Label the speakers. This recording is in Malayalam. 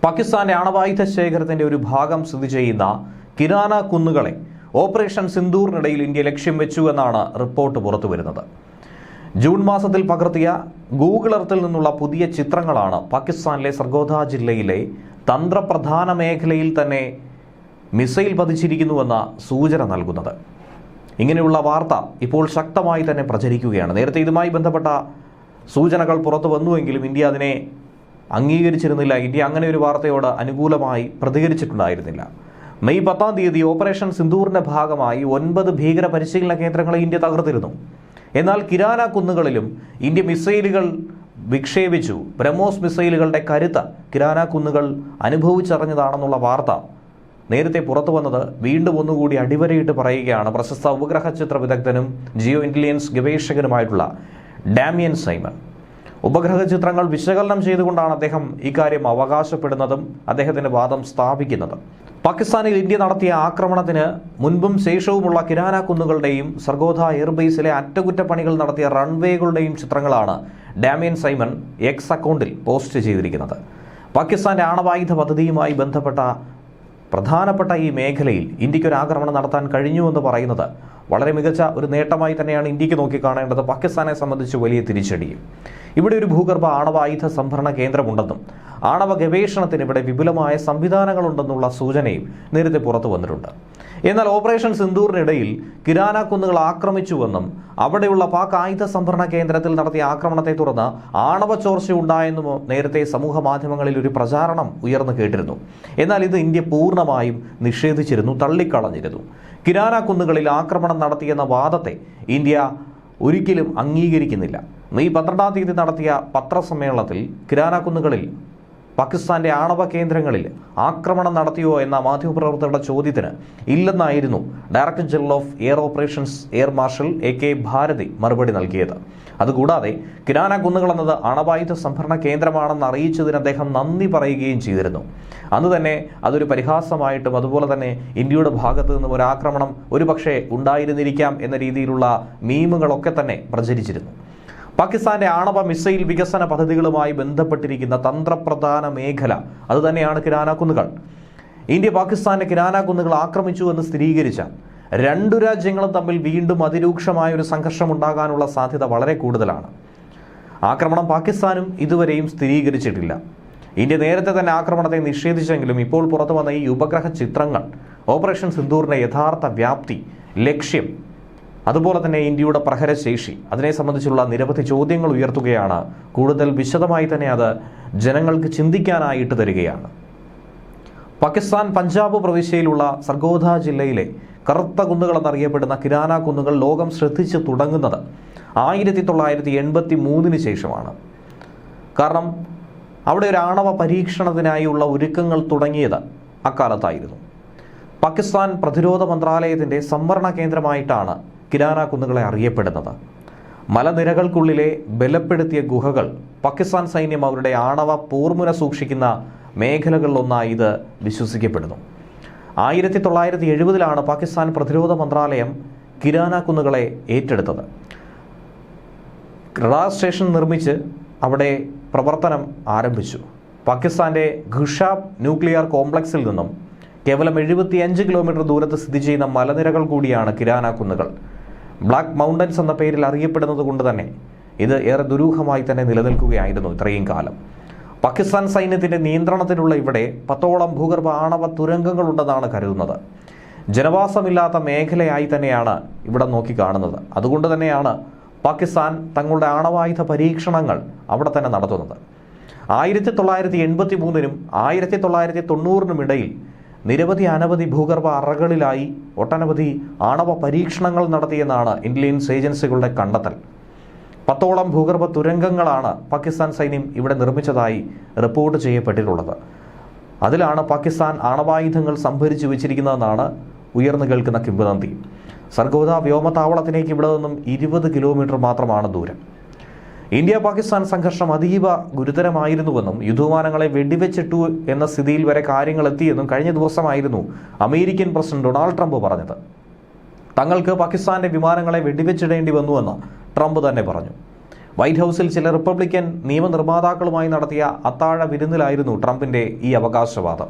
Speaker 1: പാകിസ്ഥാന്റെ ആണവായുധ ശേഖരത്തിന്റെ ഒരു ഭാഗം സ്ഥിതി ചെയ്യുന്ന കിരാന കുന്നുകളെ ഓപ്പറേഷൻ സിന്ദൂറിനിടയിൽ ഇന്ത്യ ലക്ഷ്യം വെച്ചു എന്നാണ് റിപ്പോർട്ട് പുറത്തുവരുന്നത്. ജൂൺ മാസത്തിൽ പകർത്തിയ ഗൂഗിൾ എർത്തിൽ നിന്നുള്ള പുതിയ ചിത്രങ്ങളാണ് പാകിസ്ഥാനിലെ സർഗോധ ജില്ലയിലെ തന്ത്രപ്രധാന മേഖലയിൽ തന്നെ മിസൈൽ പതിച്ചിരിക്കുന്നുവെന്ന സൂചന നൽകുന്നത്. ഇങ്ങനെയുള്ള വാർത്ത ഇപ്പോൾ ശക്തമായി തന്നെ പ്രചരിക്കുകയാണ്. നേരത്തെ ഇതുമായി ബന്ധപ്പെട്ട സൂചനകൾ പുറത്തു വന്നുവെങ്കിലും ഇന്ത്യ അതിനെ അംഗീകരിച്ചിരുന്നില്ല. ഇന്ത്യ അങ്ങനെ ഒരു വാർത്തയോട് അനുകൂലമായി പ്രതികരിച്ചിട്ടുണ്ടായിരുന്നില്ല. മെയ് 10-ാം തീയതി ഓപ്പറേഷൻ സിന്ദൂറിന്റെ ഭാഗമായി 9 ഭീകര പരിശീലന കേന്ദ്രങ്ങളെ ഇന്ത്യ തകർത്തിരുന്നു. എന്നാൽ കിരാന കുന്നുകളിലും ഇന്ത്യ മിസൈലുകൾ വിക്ഷേപിച്ചു. ബ്രഹ്മോസ് മിസൈലുകളുടെ കരുത്ത് കിരാന കുന്നുകൾ അനുഭവിച്ചറിഞ്ഞതാണെന്നുള്ള വാർത്ത നേരത്തെ പുറത്തു വന്നത് വീണ്ടും ഒന്നുകൂടി അടിവരയിട്ട് പറയുകയാണ് പ്രശസ്ത ഉപഗ്രഹ ചിത്ര വിദഗ്ധനും ജിയോ ഇന്റലിജൻസ് ഗവേഷകനുമായിട്ടുള്ള ഡാമിയൻ സൈമൺ. ഉപഗ്രഹ ചിത്രങ്ങൾ വിശകലനം ചെയ്തുകൊണ്ടാണ് അദ്ദേഹം ഇക്കാര്യം അവകാശപ്പെടുന്നതും അദ്ദേഹത്തിന്റെ വാദം സ്ഥാപിക്കുന്നതും. പാകിസ്ഥാനിൽ ഇന്ത്യ നടത്തിയ ആക്രമണത്തിന് മുൻപും ശേഷവുമുള്ള കിരാന കുന്നുകളുടെയും സർഗോധ എയർബേസിലെ അറ്റകുറ്റപ്പണികൾ നടത്തിയ റൺവേകളുടെയും ചിത്രങ്ങളാണ് ഡാമിയൻ സൈമൺ എക്സ് അക്കൗണ്ടിൽ പോസ്റ്റ് ചെയ്തിരിക്കുന്നത്. പാകിസ്ഥാന്റെ ആണവായുധ പദ്ധതിയുമായി ബന്ധപ്പെട്ട പ്രധാനപ്പെട്ട ഈ മേഖലയിൽ ഇന്ത്യക്ക് ഒരു ആക്രമണം നടത്താൻ കഴിഞ്ഞുവെന്ന് പറയുന്നത് വളരെ മികച്ച ഒരു നേട്ടമായി തന്നെയാണ് ഇന്ത്യക്ക് നോക്കിക്കാണേണ്ടത്. പാകിസ്ഥാനെ സംബന്ധിച്ച് വലിയ തിരിച്ചടിയും. ഇവിടെ ഒരു ഭൂഗർഭ ആണവായുധ സംഭരണ കേന്ദ്രമുണ്ടെന്നും ആണവ ഗവേഷണത്തിന് ഇവിടെ വിപുലമായ സംവിധാനങ്ങളുണ്ടെന്നുള്ള സൂചനയും നേരത്തെ പുറത്തു വന്നിട്ടുണ്ട്. എന്നാൽ ഓപ്പറേഷൻ സിന്ദൂറിനിടയിൽ കിരാന കുന്നുകൾ ആക്രമിച്ചുവെന്നും അവിടെയുള്ള പാക് ആയുധ സംഭരണ കേന്ദ്രത്തിൽ നടത്തിയ ആക്രമണത്തെ തുടർന്ന് ആണവ ചോർച്ച ഉണ്ടായെന്നും നേരത്തെ സമൂഹ മാധ്യമങ്ങളിൽ ഒരു പ്രചാരണം ഉയർന്നു കേട്ടിരുന്നു. എന്നാൽ ഇത് ഇന്ത്യ പൂർണ്ണമായും നിഷേധിച്ചിരുന്നു, തള്ളിക്കളഞ്ഞിരുന്നു. കിരാന കുന്നുകളിൽ ആക്രമണം നടത്തിയെന്ന വാദത്തെ ഇന്ത്യ ഒരിക്കലും അംഗീകരിക്കുന്നില്ല. മെയ് 12-ാം തീയതി നടത്തിയ പത്രസമ്മേളനത്തിൽ കിരാന കുന്നുകളിൽ പാകിസ്ഥാന്റെ ആണവ കേന്ദ്രങ്ങളിൽ ആക്രമണം നടത്തിയോ എന്ന മാധ്യമപ്രവർത്തകരുടെ ചോദ്യത്തിന് ഇല്ലെന്നായിരുന്നു director general of air operations air marshal AK Bharti മറുപടി നൽകിയത്. അതുകൂടാതെ കിരാന കുന്നുകൾ എന്നത് ആണവായുധ സംഭരണ കേന്ദ്രമാണെന്ന് അറിയിച്ചതിന് അദ്ദേഹം നന്ദി പറയുകയും ചെയ്തിരുന്നു. അന്ന് തന്നെ അതൊരു പരിഹാസമായിട്ടും അതുപോലെ തന്നെ ഇന്ത്യയുടെ ഭാഗത്തു നിന്നും ഒരു ആക്രമണം ഒരുപക്ഷെ ഉണ്ടായിരുന്നിരിക്കാം എന്ന രീതിയിലുള്ള മീമുകളൊക്കെ തന്നെ പ്രചരിച്ചിരുന്നു. പാകിസ്ഥാന്റെ ആണവ മിസൈൽ വികസന പദ്ധതികളുമായി ബന്ധപ്പെട്ടിരിക്കുന്ന തന്ത്രപ്രധാന മേഖല അതുതന്നെയാണ് കിരാന കുന്നുകൾ. ഇന്ത്യ പാകിസ്ഥാന്റെ കിരാന കുന്നുകൾ ആക്രമിച്ചു എന്ന് സ്ഥിരീകരിച്ചാൽ രണ്ടു രാജ്യങ്ങളും തമ്മിൽ വീണ്ടും അതിരൂക്ഷമായ ഒരു സംഘർഷം ഉണ്ടാകാനുള്ള സാധ്യത വളരെ കൂടുതലാണ്. ആക്രമണം പാകിസ്ഥാനും ഇതുവരെയും സ്ഥിരീകരിച്ചിട്ടില്ല. ഇന്ത്യ നേരത്തെ തന്നെ ആക്രമണത്തെ നിഷേധിച്ചെങ്കിലും ഇപ്പോൾ പുറത്തു വന്ന ഈ ഉപഗ്രഹ ചിത്രങ്ങൾ ഓപ്പറേഷൻ സിന്ദൂറിന്റെ യഥാർത്ഥ വ്യാപ്തി, ലക്ഷ്യം, അതുപോലെ തന്നെ ഇന്ത്യയുടെ പ്രഹരശേഷി അതിനെ സംബന്ധിച്ചുള്ള നിരവധി ചോദ്യങ്ങൾ ഉയർത്തുകയാണ്. കൂടുതൽ വിശദമായി തന്നെ അത് ജനങ്ങൾക്ക് ചിന്തിക്കാനായിട്ട് തരികയാണ്. പാകിസ്ഥാൻ പഞ്ചാബ് പ്രവിശ്യയിലുള്ള സർഗോധ ജില്ലയിലെ കറുത്ത കുന്നുകൾ എന്നറിയപ്പെടുന്ന കിരാന കുന്നുകൾ ലോകം ശ്രദ്ധിച്ചു തുടങ്ങുന്നത് 1983 ശേഷമാണ്. കാരണം അവിടെ ഒരു ആണവ പരീക്ഷണത്തിനായുള്ള ഒരുക്കങ്ങൾ തുടങ്ങിയത് അക്കാലത്തായിരുന്നു. പാകിസ്ഥാൻ പ്രതിരോധ മന്ത്രാലയത്തിൻ്റെ സംവരണ കേന്ദ്രമായിട്ടാണ് കിരാന കുന്നുകളെ അറിയപ്പെടുന്നത്. മലനിരകൾക്കുള്ളിലെ ബലപ്പെടുത്തിയ ഗുഹകൾ പാകിസ്ഥാൻ സൈന്യം അവരുടെ ആണവ പോർമുന സൂക്ഷിക്കുന്ന മേഖലകളിലൊന്നായി ഇത് വിശ്വസിക്കപ്പെടുന്നു. 1970-ലാണ് പാകിസ്ഥാൻ പ്രതിരോധ മന്ത്രാലയം കിരാന കുന്നുകളെ ഏറ്റെടുത്തത്. റഡാർ സ്റ്റേഷൻ നിർമ്മിച്ച് അവിടെ പ്രവർത്തനം ആരംഭിച്ചു. പാകിസ്ഥാന്റെ ഖുഷാബ് ന്യൂക്ലിയർ കോംപ്ലക്സിൽ നിന്നും കേവലം 75 കിലോമീറ്റർ ദൂരത്ത് സ്ഥിതി ചെയ്യുന്ന മലനിരകൾ കൂടിയാണ് കിരാന കുന്നുകൾ. ബ്ലാക്ക് മൗണ്ടൻസ് എന്ന പേരിൽ അറിയപ്പെടുന്നത് കൊണ്ട് തന്നെ ഇത് ഏറെ ദുരൂഹമായി തന്നെ നിലനിൽക്കുകയായിരുന്നു ഇത്രയും കാലം. പാകിസ്ഥാൻ സൈന്യത്തിന്റെ നിയന്ത്രണത്തിലുള്ള ഇവിടെ 10ഓളം ഭൂഗർഭ ആണവ തുരങ്കങ്ങളുണ്ടെന്നാണ് കരുതുന്നത്. ജനവാസമില്ലാത്ത മേഖലയായി തന്നെയാണ് ഇവിടെ നോക്കിക്കാണുന്നത്. അതുകൊണ്ട് തന്നെയാണ് പാകിസ്ഥാൻ തങ്ങളുടെ ആണവായുധ പരീക്ഷണങ്ങൾ അവിടെ തന്നെ നടത്തുന്നത്. 1983-നും 1990-നും ഇടയിൽ അനവധി ഭൂഗർഭ അറകളിലായി ഒട്ടനവധി ആണവ പരീക്ഷണങ്ങൾ നടത്തിയെന്നാണ് ഇന്റലിജൻസ് ഏജൻസികളുടെ കണ്ടെത്തൽ. 10ഓളം ഭൂഗർഭ തുരങ്കങ്ങളാണ് പാകിസ്ഥാൻ സൈന്യം ഇവിടെ നിർമ്മിച്ചതായി റിപ്പോർട്ട് ചെയ്യപ്പെട്ടിട്ടുള്ളത്. അതിലാണ് പാകിസ്ഥാൻ ആണവായുധങ്ങൾ സംഭരിച്ചു വെച്ചിരിക്കുന്നതെന്നാണ് ഉയർന്നു കേൾക്കുന്ന കിംവദന്തി. സർഗോധ വ്യോമതാവളത്തിലേക്ക് ഇവിടെ നിന്നും 20 കിലോമീറ്റർ മാത്രമാണ് ദൂരം. ഇന്ത്യ പാകിസ്ഥാൻ സംഘർഷം അതീവ ഗുരുതരമായിരുന്നുവെന്നും യുദ്ധവിമാനങ്ങളെ വെടിവെച്ചിട്ടു എന്ന സ്ഥിതിയിൽ വരെ കാര്യങ്ങൾ എത്തിയെന്നും കഴിഞ്ഞ ദിവസമായിരുന്നു അമേരിക്കൻ പ്രസിഡന്റ് ഡൊണാൾഡ് ട്രംപ് പറഞ്ഞത്. തങ്ങൾക്ക് പാകിസ്ഥാന്റെ വിമാനങ്ങളെ വെടിവെച്ചിടേണ്ടി വന്നുവെന്ന് ട്രംപ് തന്നെ പറഞ്ഞു. വൈറ്റ് ഹൗസിൽ ചില റിപ്പബ്ലിക്കൻ നിയമനിർമ്മാതാക്കളുമായി നടത്തിയ അത്താഴ വിരുന്നിലായിരുന്നു ട്രംപിന്റെ ഈ അവകാശവാദം.